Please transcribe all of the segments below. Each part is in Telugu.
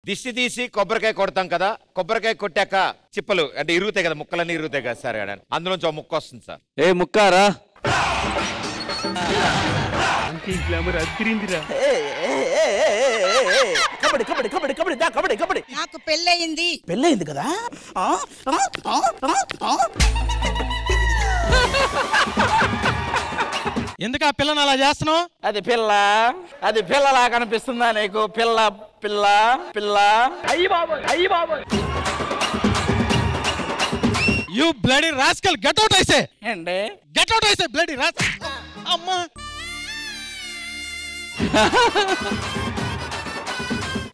దిష్టి తీసి కొబ్బరికాయ కొడతాం కదా, కొబ్బరికాయ కొట్టాక చిప్పలు అంటే ఇరుగుతాయి కదా, ముక్కలన్నీ ఇరుగుతాయి కదా సార్. అందులోంచి ఒక ముక్క వస్తుంది సార్. ఏ ముక్కారా నాకు పెళ్ళయింది. పెళ్ళయింది కదా. ఎందుకు ఆ పిల్లని అలా చేస్తున్నావు? అది పిల్ల, అది పిల్లలా కనిపిస్తుందా నీకు? పిల్ల పిల్ల పిల్ల. అయ్యి బాబోయ్, అయ్యి బాబోయ్. You bloody rascal, get out I say. ఏంటి get out I say bloody rascal. అమ్మా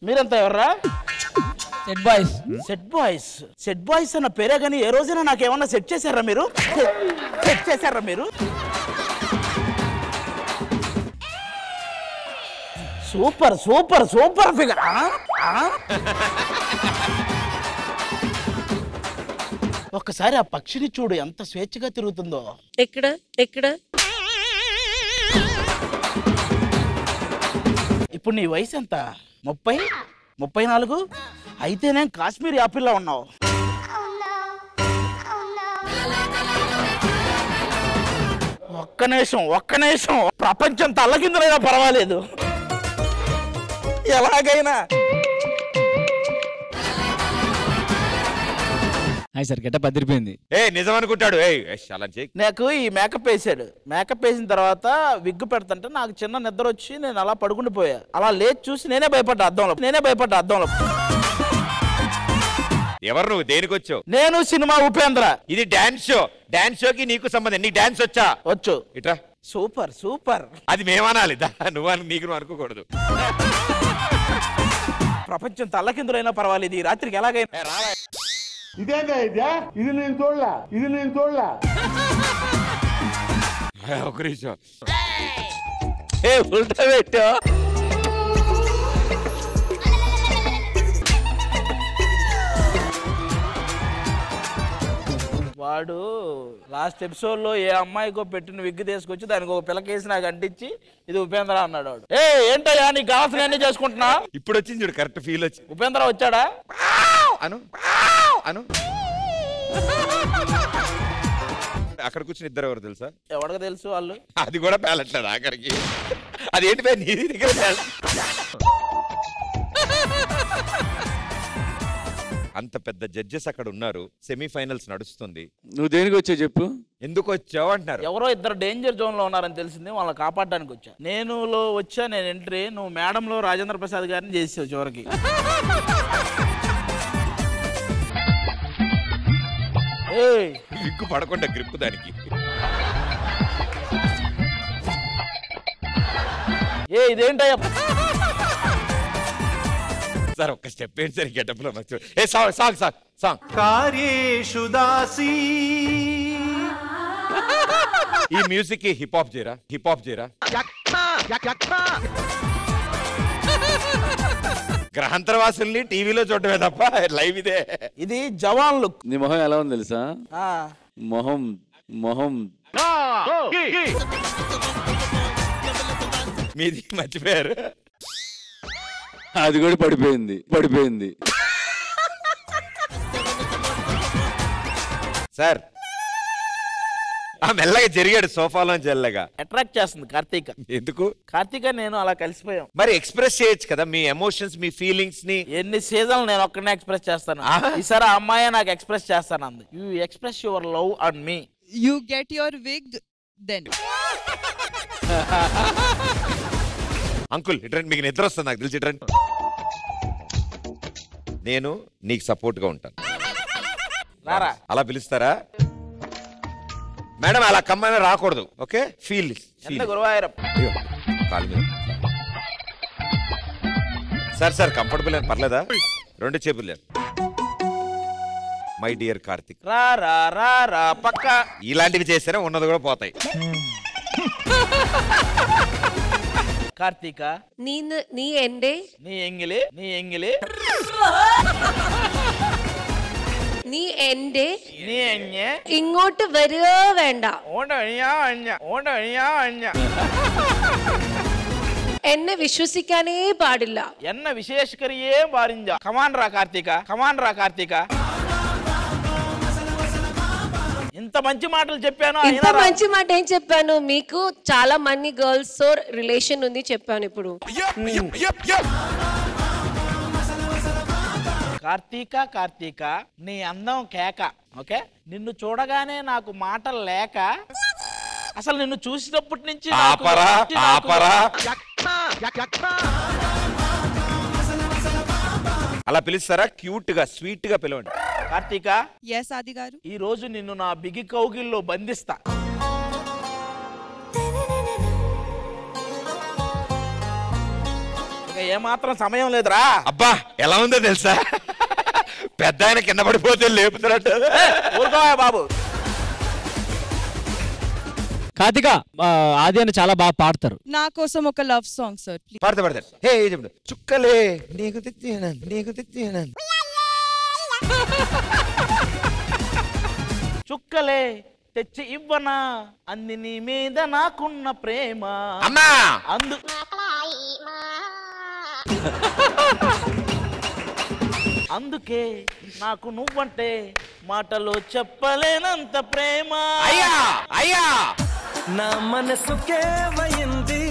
మీరంతా ఎవర్రా? Set boys. Set boys. Set boys అన్న పేరే కానీ ఏ రోజైనా నాకేమన్నా సెట్ చేశారా మీరు? సెట్ చేశారా మీరు? Super super super figure. ఒక్కసారి ఆ పక్షిని చూడు, ఎంత స్వేచ్ఛగా తిరుగుతుందో. ఎక్కడ ఎక్కడ? ఇప్పుడు నీ వయసు ఎంత? 30, 34? అయితేనే కాశ్మీర్ యాపిల్లా ఉన్నావు. ఒక్క నిమిషం ప్రపంచం తల్లకిందులైనా పర్వాలేదు, ఎలాగైనా. హాయ్ సార్, గెటప్ అదిరిపోయింది. నిజం అనుకుంటాడు. నాకు ఈ మేకప్ వేసాడు. మేకప్ వేసిన తర్వాత విగ్గు పెడతంటే నాకు చిన్న నిద్ర వచ్చి నేను అలా పడుకుండిపోయా. అలా లేచి చూసి నేనే భయపడ్డా అద్దంలో. ఎవరు నువ్వు? దేనికి వచ్చావు? నేను సినిమా ఉపేంద్ర. ఇది డాన్స్ షో. డాన్స్ షోకి నీకు సంబంధం. నీకు డాన్స్ వచ్చా? వచ్చు. ఇట్రా. Super super. అది మేమనాలి, నువ్వు నీకు నువ్వు అనుకోకూడదు. ప్రపంచం తల్లకిందులైనా పర్వాలేదు, ఈ రాత్రికి ఎలాగైనా. ఇదేందా ఇది నేను చూడలా. ఒక నిమిషం. ఉల్టా పెట్టా. వాడు లాస్ట్ ఎపిసోడ్ లో ఏ అమ్మాయికో పెట్టిన విగ్గు తీసుకొచ్చి దానికి ఒక పిల్లకేసి నాకు అంటించి ఇది ఉపేంద్ర అన్నాడు. వాడు ఏంటయ్యా నీకు కావాల్సిన అన్ని చేసుకుంటున్నా. ఇప్పుడు వచ్చింది చూడు, కరెక్ట్ ఫీల్ వచ్చి. ఉపేంద్ర వచ్చాడా? అను అను. అక్కడ కూర్చుని ఇద్దరు ఎవరు తెలుసా? ఎవరికి తెలుసు వాళ్ళు? అది కూడా పేలట్లేదు ఆఖరికి. అదేంటి పై నీ దగ్గర అంత పెద్ద జడ్జెస్ అక్కడ ఉన్నారు. సెమీఫైనల్స్ నడుస్తుంది. నువ్వు దేనికి వచ్చావు చెప్పు? ఎందుకు వచ్చావు అంటున్నారు. ఎవరో ఇద్దరు డేంజర్ జోన్ లో ఉన్నారని తెలిసింది, వాళ్ళని కాపాడడానికి వచ్చా. నేను ఎంట్రీ, నువ్వు మేడంలో రాజేంద్ర ప్రసాద్ గారిని చేసావు చివరికి. విగ్గు పడకుండా గ్రిప్ దానికి. ఇదేంటయ్యా సార్? ఒక్క స్టెప్ ఏంటి సార్ గెటప్ లో? సాంగ్ కార్యేషు దాసి. ఈ మ్యూజిక్ కి హిప్ హాప్ చేయరా. గ్రహాంతరవాసుల్ని టీవీలో చూడటమే తప్ప లైవ్ ఇదే. ఇది జవాన్ లుక్. నీ మొహం ఎలా ఉంది తెలుసా? మొహం మీది మర్చిపోయారు. అది కూడా పడిపోయింది. సార్ మెల్లగా జరిగాడు సోఫాలోంచి. మెల్లగా అట్రాక్ట్ చేస్తుంది కార్తీక. ఎందుకు? కార్తీక నేను అలా కలిసిపోయాం. మరి ఎక్స్ప్రెస్ చేయొచ్చు కదా మీ ఎమోషన్స్, మీ ఫీలింగ్స్ ని. ఎన్ని సీజన్లు నేను ఒక్కనే ఎక్స్ప్రెస్ చేస్తాను. ఈసారి ఆ అమ్మాయి నాకు ఎక్స్ప్రెస్ చేస్తాను అంది. You express your love on me. You get your wig then. Uncle ఇట్రండి, మీకు నిద్ర వస్తుంది నాకు తెలిసి. ఇట్రండి, నేను నీకు సపోర్ట్ గా ఉంటాను. అలా పిలుస్తారా మేడం? అలా కమ్మని రాకూడదు. ఓకే, ఫీల్ కాలు మీద. సార్ కంఫర్టబుల్ అని పర్లేదా? రెండు చేపులు లేదు. My dear Karthik. రా పక్క. ఇలాంటివి చేస్తేనే ఉన్నది కూడా పోతాయి. ಕಾರ್ತಿಕ നീ എന്റെ നീ എങ്കില് നീ എന്റെ നീ എന്നെ ഇങ്ങോട്ട് വരിക വേണ്ട. എന്നെ വിശ്വസിക്കാനേ പാടില്ല. എന്നെ വിശേഷകരിയേ പാടില്ല. కమాన్ రా కార్తీక. ఇంత మంచి మాటలు చెప్పాను. ఇంత మంచి మాట ఏం చెప్పాను? మీకు చాలా మంది గర్ల్స్ తో రిలేషన్ ఉంది చెప్పాను ఇప్పుడు. కార్తీక నీ అందం కేక. ఓకే, నిన్ను చూడగానే నాకు మాటలు లేక, అసలు నిన్ను చూసినప్పటి నుంచి అలా పిలుస్తారా? క్యూట్ గా స్వీట్ గా పిలవండి. కార్తీక, ఎస్ ఆది గారు. ఈ రోజు నిన్ను నా బిగి కౌగిల్లో బంధిస్తా. ఇక ఏమాత్రం సమయం లేదురా. అబ్బా ఎలా ఉందో తెలుసా? పెద్ద ఆయన కింద పడిపోతే లేపుతున్నట్టు. ఊరుకోవా బాబు. కార్తిక ఆది అని చాలా బాగా పాడతారు. నా కోసం ఒక లవ్ సాంగ్ సార్ ప్లీజ్. పడతాడు. హే చెప్పండి. చుక్కలే నీకు తెచ్చాను. చుక్కలే తెచ్చి ఇవ్వనా అన్ని నీ మీద నాకున్న ప్రేమ. అమ్మా అందుకే నాకు నువ్వంటే మాటలో చెప్పలేనంత ప్రేమ. అయ్యా నా మనసుకే వయింది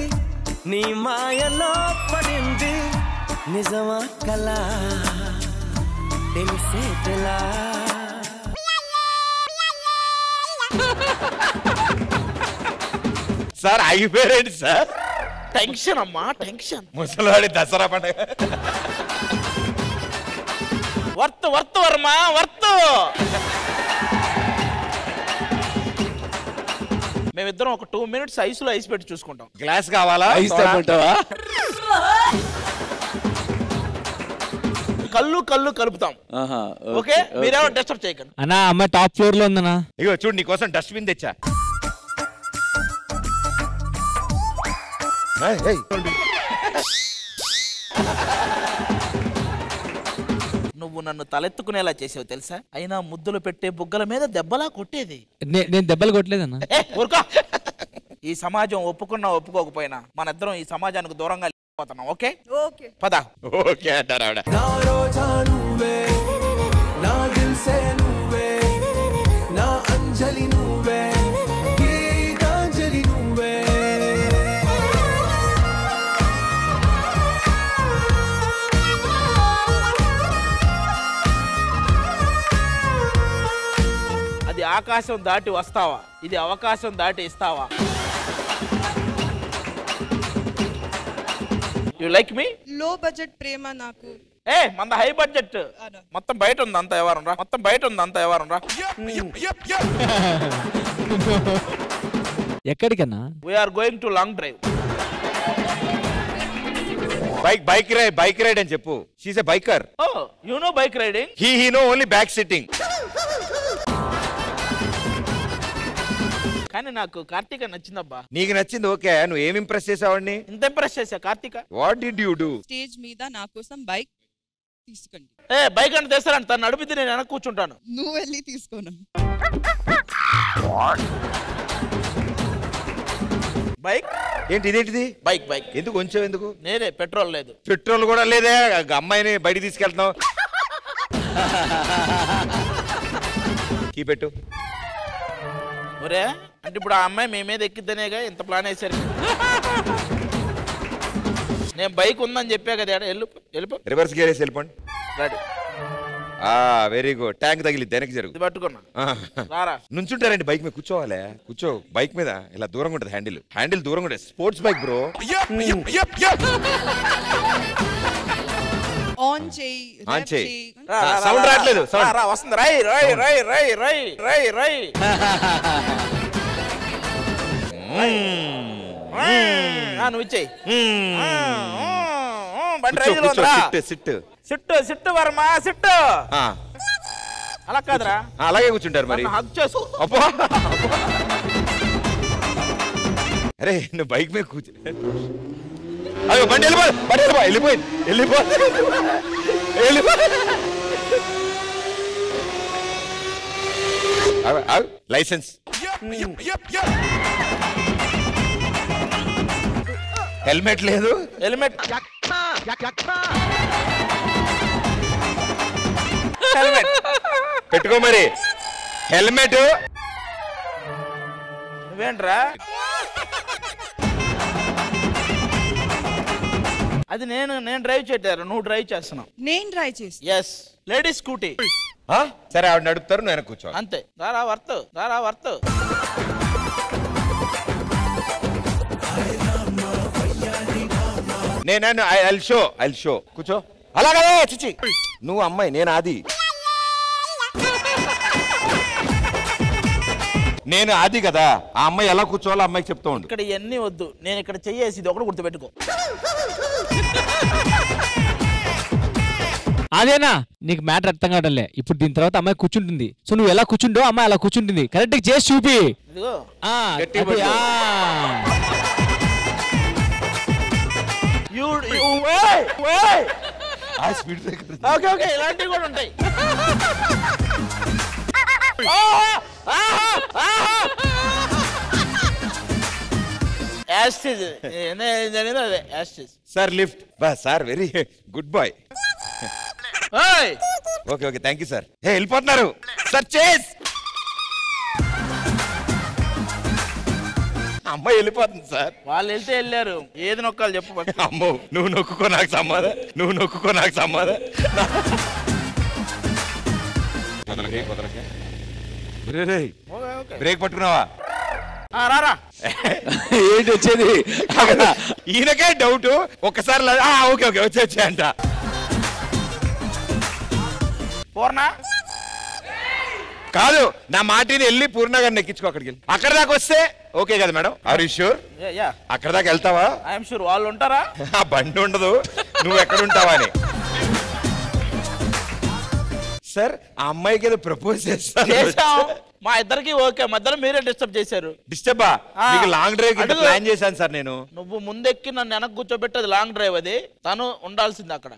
నీ మాయలో పడింది నిజమా కలా తెలిసేలా. సార్ ఆగిపోయారండి సార్. టెన్షన్ అమ్మా టెన్షన్. ముసలివాడి దసరా పండుగ. Worth Varma worth. మేమిద్దరం ఒక 2 minutes ఐసులో ఐస్ పెట్టి చూసుకుంటాం. గ్లాస్ కావాలా? కళ్ళు కలుపుతాం. ఓకే, మీరేమో డిస్టర్బ్ చేయకండి. అన్నా అమ్మాయి టాప్ ఫ్లోర్ లో ఉందన్నా. ఇగో చూడు నీకోసం డస్ట్బిన్ తెచ్చా. నువ్వు నన్ను తలెత్తుకునేలా చేసావు తెలుసా? అయినా ముద్దులు పెట్టే బుగ్గల మీద దెబ్బలా కొట్టేది. నేను దెబ్బలు కొట్టలేదన్నా. ఊరుకో. ఈ సమాజం ఒప్పుకున్నా ఒప్పుకోకపోయినా మన ఇద్దరం ఈ సమాజానికి దూరంగా పోతున్నాం. ఓకే ఓకే పద. ఓకే అంటారు ఆవిడ. నా రోజా నువ్వే, నా దిల్సే నువ్వే, నా అంజలి నువ్వే, గీతాంజలి నువ్వే. అది ఆకాశం దాటి వస్తావా, ఇది అవకాశం దాటి ఇస్తావా? యు లైక్ మీ? లో బడ్జెట్ ప్రేమ నాకు. మంద హై బడ్జెట్. మొత్తం బయట ఉంది అంత వ్యవహారం రా. ఎక్కడికన్నా? We're going to long drive. Bike ride అని చెప్పు. She's a biker. You know bike riding? He know only back sitting. కానీ నాకు కార్తీక నచ్చిందబ్బా. నీకు నచ్చింది ఓకే. నువ్వు ఏం ఇంప్రెస్ చేసావాడిని? ఇంత ఇంప్రెస్ చేసా Karthika. What did you do? Stage మీద నా కోసం బైక్ తీసుకోండి. బైక్ అంటే తెస్తానంట. తను నడిపితే నేను వెనక కూర్చుంటాను. నువ్వు వెళ్ళి తీసుకోను. బైక్ ఏంటి ఇదేంటిది? బైక్ ఎందుకు కొంచెం ఎందుకు? నేనే పెట్రోల్ లేదు. పెట్రోల్ కూడా లేదే. అమ్మాయిని బయటికి తీసుకెళ్తున్నావు. కీ పెట్టు. ఒరే అంటే ఇప్పుడు ఆ అమ్మాయి మీ మీద ఎక్కిద్దనేగా ఇంత ప్లాన్ వేసారు. నేను బైక్ ఉందని చెప్పా కదా. వెళ్ళిపో. రివర్స్ గేర్ వేసి వెళ్ళిపోండి. రెడీ. Very good. ట్యాంక్ తగిలి వెనక్కి జరుగు. ఇది పట్టుకున్నా. రారా. నుంచుంటారండి బైక్ మీద. కూర్చోవాలి. కూర్చో. బైక్ మీద ఇలా దూరంగా ఉంటుంది హ్యాండిల్ దూరంగా ఉంటుంది. Sports bike bro. ఆన్ చేయి. సౌండ్ రావట్లేదు. వస్తుంది. రై. నువ్వు ఇచ్చేయి. Sit Varma sit. అలా కాదురా. అలాగే కూర్చుంటారు మరి. హక్ చేసు. అరే నువ్వు బైక్ మీద కూర్చో. అయ్యో బండి వెళ్ళిపో. లైసెన్స్. హెల్మెట్ లేదు. హెల్మెట్ పెట్టుకో మరి. హెల్మెట్ నువ్వేంట్రా? అది నేను డ్రైవ్ చేయటారు, నువ్వు డ్రైవ్ చేస్తున్నావు. నేను ట్రై చేసి ఎస్, లేడీస్ స్కూటీ. సరే ఆవిడ నడుపుతారు, నేను కూర్చోవాలి అంతే. రారా వర్త్. నేను ఐల్ షో కూర్చో. అలాగే చిచి, నువ్వు అమ్మాయి, నేను ఆది. నేను ఆది కదా, ఆ అమ్మాయి ఎలా కూర్చోవాలో అమ్మాయికి చెప్తా ఉండు. ఇక్కడ ఇవన్నీ వద్దు, నేను ఇక్కడ చెయ్యేసి ఇది ఒకటి గుర్తుపెట్టుకో. అదేనా నీకు మ్యాటర్ అర్థం కావడంలే. ఇప్పుడు దీని తర్వాత అమ్మాయి కూర్చుంటుంది, సో నువ్వు ఎలా కూర్చుంటో అమ్మాయి అలా కూర్చుంటుంది. కరెక్ట్ చేసి చూపి. ఇదిగో గట్టిగా పట్టుకో. ఓకే ఇలాంటివి కూడా ఉంటాయి. Sir lift. బా sir very good boy. Okay thank you sir. వెళ్ళిపోతున్నారు సార్. చేస్ అమ్మాయి వెళ్ళిపోతుంది సార్. వాళ్ళు వెళ్తే వెళ్ళారు, ఏది నొక్కాలి చెప్పు. అమ్మో నువ్వు నొక్కుకో నాకు సమాధా. బ్రేక్ పట్టుకున్నావా? రారా. ఏంటి వచ్చేది? ఈయనకే డౌట్. ఒక్కసారి ఓకే వచ్చే అంట. పూర్ణ కాదు, నా మాటిని వెళ్ళి పూర్ణ గారిని ఎక్కించుకో. అక్కడికి వెళ్ళి అక్కడ దాకా వస్తే ఓకే కదా మేడం? Are you sure? అక్కడ దాకా వెళ్తావా? I'm sure. వాళ్ళు ఉంటారా? బండి ఉండదు, నువ్వు ఎక్కడ ఉంటావా అని. సార్ ఆ అమ్మాయికి ఏదో ప్రపోజ్ చేస్తాం. మా ఇద్దరికి ఓకే, మధ్యలో మీరే డిస్టర్బ్ చేశారు. డిస్టర్బా? మీకు లాంగ్ డ్రైవ్ ప్లాన్ చేశాను సార్ నేను. నువ్వు ముందెక్కి నన్ను వెనక్కి కూర్చోబెట్టేది లాంగ్ డ్రైవ్, అది తను ఉండాల్సింది అక్కడ.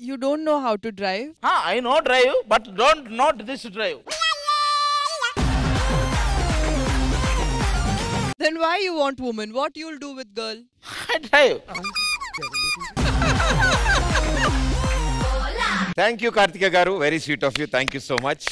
You don't know how to drive? I know drive, but don't know this drive. Then why you want woman? What you'll do with girl? I drive. Thank you Karthika garu, very sweet of you. Thank you so much.